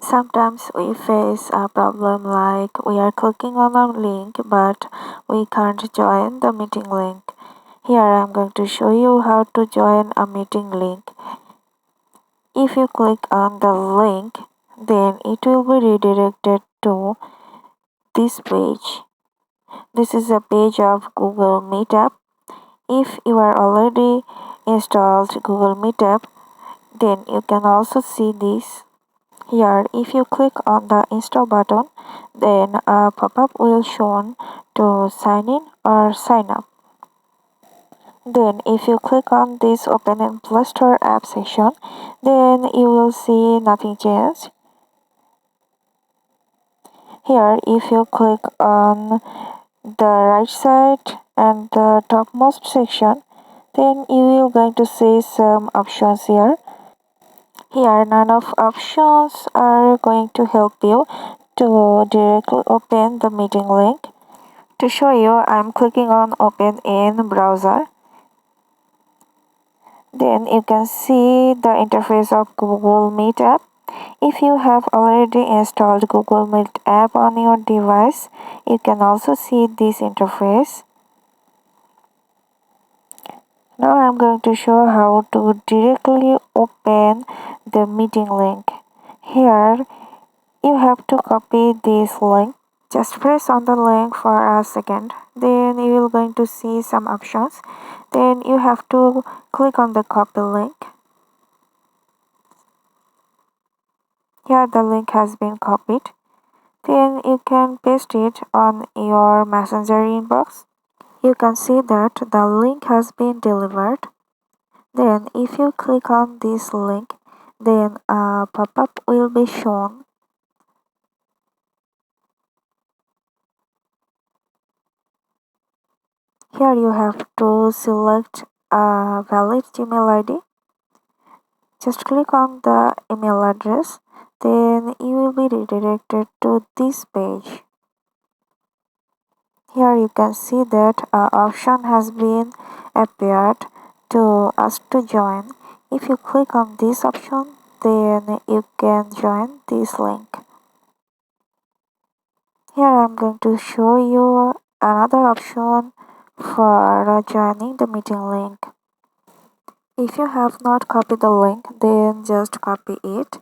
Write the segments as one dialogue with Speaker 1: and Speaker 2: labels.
Speaker 1: Sometimes we face a problem like we are clicking on a link but we can't join the meeting link. Here I am going to show you how to join a meeting link. If you click on the link, then it will be redirected to this page. This is a page of Google Meetup. If you are already installed Google Meetup, then you can also see this. Here, if you click on the install button, then a pop-up will show to sign in or sign up. Then if you click on this open in Play Store app section, then you will see nothing changed. Here, if you click on the right side and the topmost section, then you will going to see some options here. Here, none of options are going to help you to directly open the meeting link. To show you, I'm clicking on open in browser. Then you can see the interface of Google Meet app. If you have already installed Google Meet app on your device, you can also see this interface. Now I'm going to show how to directly open the meeting link. Here, you have to copy this link. Just press on the link for a second. Then you will going to see some options. Then you have to click on the copy link. Here the link has been copied. Then you can paste it on your Messenger inbox. You can see that the link has been delivered. Then if you click on this link, then a pop-up will be shown. Here you have to select a valid Gmail ID. Just click on the email address, then you will be redirected to this page. Here you can see that an option has been appeared to ask to join. If you click on this option, then you can join this link. Here I am going to show you another option for joining the meeting link. If you have not copied the link, then just copy it,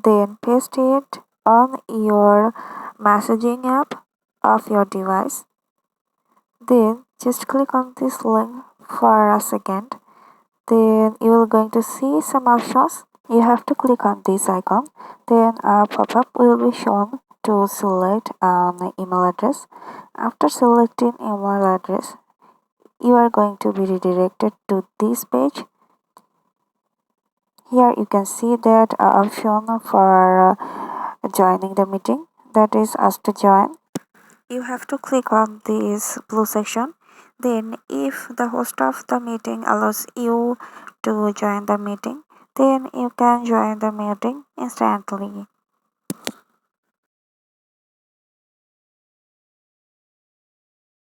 Speaker 1: then paste it on your messaging app of your device. Then just click on this link for a second. Then you will going to see some options. You have to click on this icon. Then a pop-up will be shown to select an email address. After selecting email address, you are going to be redirected to this page. Here you can see that option for joining the meeting, that is ask to join. You have to click on this blue section. Then if the host of the meeting allows you to join the meeting, then you can join the meeting instantly.